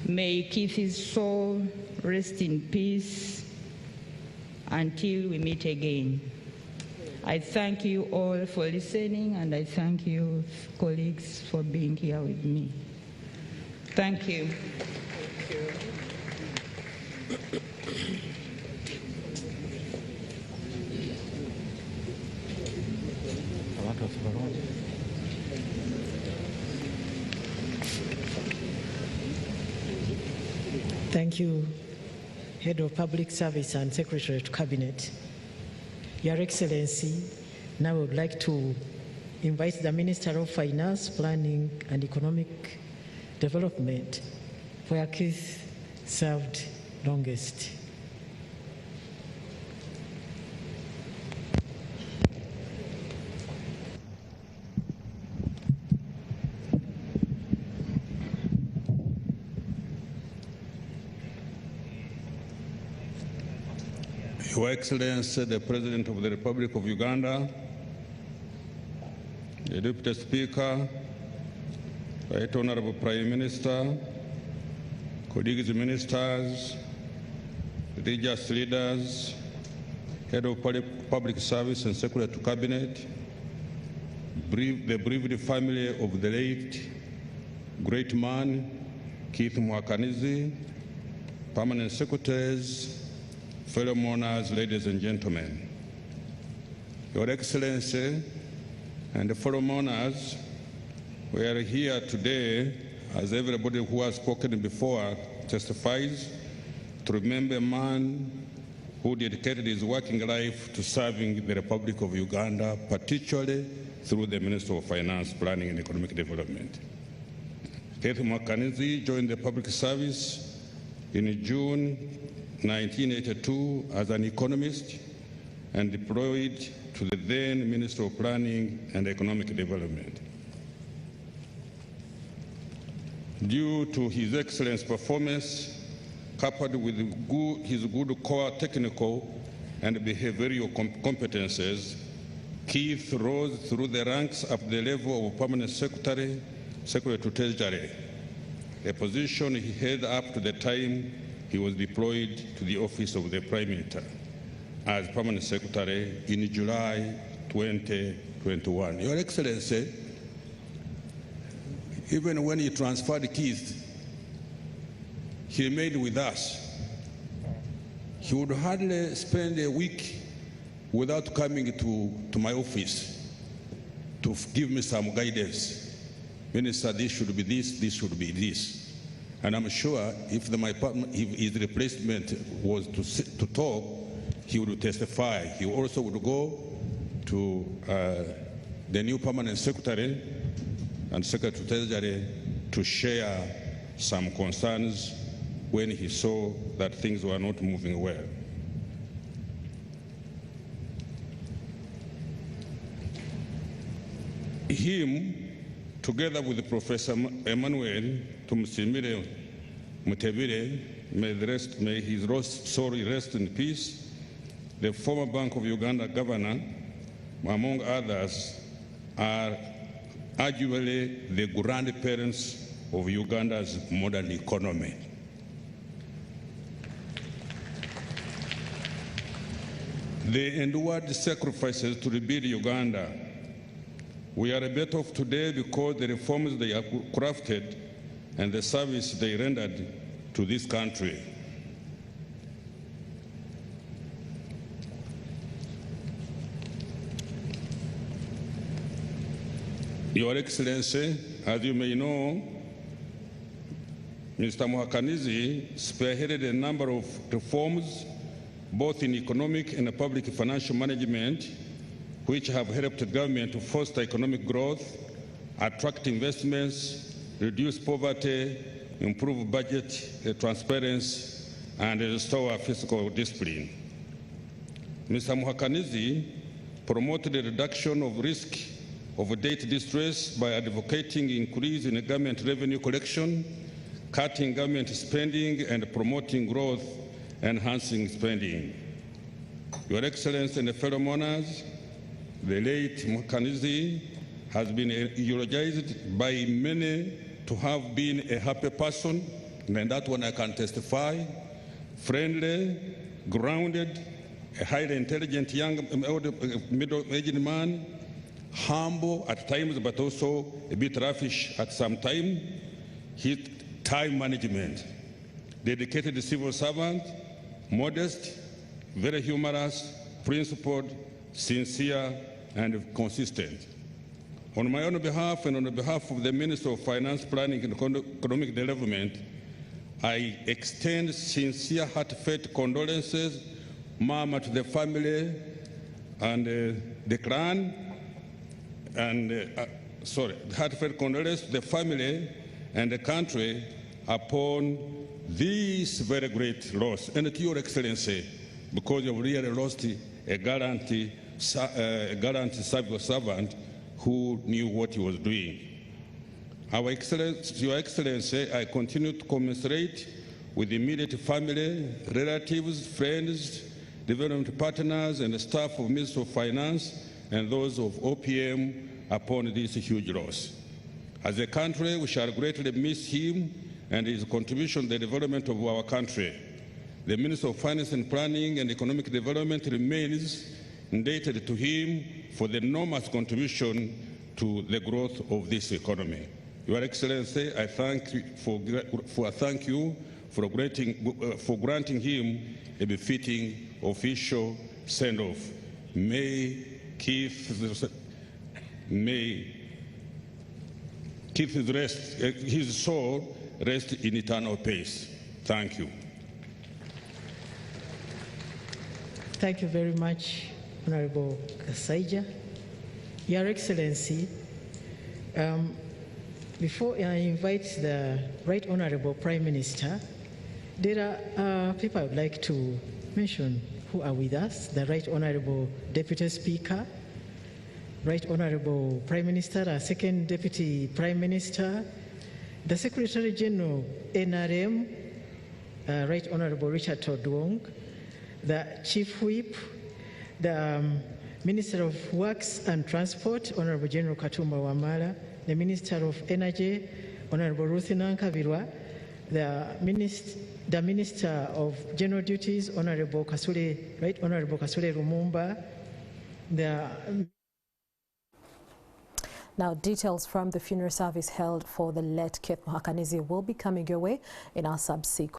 May Keith's soul rest in peace until we meet again. I thank you all for listening, and I thank you, colleagues, for being here with me. Thank you. Thank you, Head of Public Service and Secretary to Cabinet. Your Excellency, now I would like to invite the Minister of Finance, Planning and Economic Development, where Keith served longest. Your Excellency, the President of the Republic of Uganda, the Deputy Speaker, Right Honorable Prime Minister, colleagues ministers, religious leaders, Head of Public Service and Secretary to Cabinet, the bereaved family of the late great man, Keith Muhakanizi, permanent secretaries, fellow mourners, ladies and gentlemen. Your Excellency and the fellow mourners, we are here today, as everybody who has spoken before testifies, to remember a man who dedicated his working life to serving the Republic of Uganda, particularly through the Minister of Finance, Planning and Economic Development. Keith Muhakanizi joined the public service in June 1982 as an economist and deployed to the then Minister of Planning and Economic Development. Due to his excellent performance, coupled with his good core technical and behavioral competences, Keith rose through the ranks up the level of Permanent Secretary to Treasury, a position he held up to the time he was deployed to the office of the Prime Minister as Permanent Secretary in July 2021. Your Excellency, even when he transferred Keith, he remained with us. He would hardly spend a week without coming to my office to give me some guidance. Minister, this should be this should be this. And I'm sure if his replacement was to talk, he would testify. He also would go to the new Permanent Secretary and Secretary to Treasury to share some concerns when he saw that things were not moving well. Him, together with Professor Emmanuel Tumusimire Mutebire, may his soul rest in peace, the former Bank of Uganda governor, among others, are arguably the grandparents of Uganda's modern economy. They endured sacrifices to rebuild Uganda. We are better off today because the reforms they have crafted and the service they rendered to this country. Your Excellency, as you may know, Mr. Muhakanizi spearheaded a number of reforms, both in economic and public financial management, which have helped the government to foster economic growth, attract investments, reduce poverty, improve budget transparency, and restore fiscal discipline. Mr. Muhakanizi promoted the reduction of risk of debt distress by advocating increase in government revenue collection, cutting government spending, and promoting growth, enhancing spending. Your Excellency and fellow mourners, the late Muhakanizi has been eulogized by many to have been a happy person, And in that one I can testify, friendly, grounded, a highly intelligent young middle-aged man, humble at times, but also a bit raffish at some time. His time management, dedicated civil servant, modest, very humorous, principled, sincere, and consistent. On my own behalf and on behalf of the Minister of Finance, Planning and Economic Development, I extend sincere, heartfelt condolences, Mama, to the family and the clan, and heartfelt condolences to the family and the country upon this very great loss. And to Your Excellency, because you've really lost a gallant civil servant who knew what he was doing. Your Excellency, I continue to commiserate with the immediate family, relatives, friends, development partners, and the staff of Ministry of Finance and those of OPM upon this huge loss. As a country, we shall greatly miss him and his contribution to the development of our country. The Minister of Finance and Planning and Economic Development remains indebted to him for the enormous contribution to the growth of this economy. Your Excellency, I thank you for granting him a befitting official send-off. May his soul rest in eternal peace. Thank you. Thank you very much, Honorable Kasaija. Your Excellency, before I invite the Right Honorable Prime Minister, there are people I would like to mention who are with us: the Right Honorable Deputy Speaker, Right Honorable Prime Minister, our Second Deputy Prime Minister, the Secretary General NRM, Right Honorable Richard Todwong, the Chief Whip, the Minister of Works and Transport, Honorable General Katumba Wamala, the Minister of Energy, Honorable Ruth Nankabirwa, the Minister of General Duties, Honorable Kasule, Right Honorable Kasule Lumumba, Now, details from the funeral service held for the late Keith Muhakanizi will be coming your way in our subsequent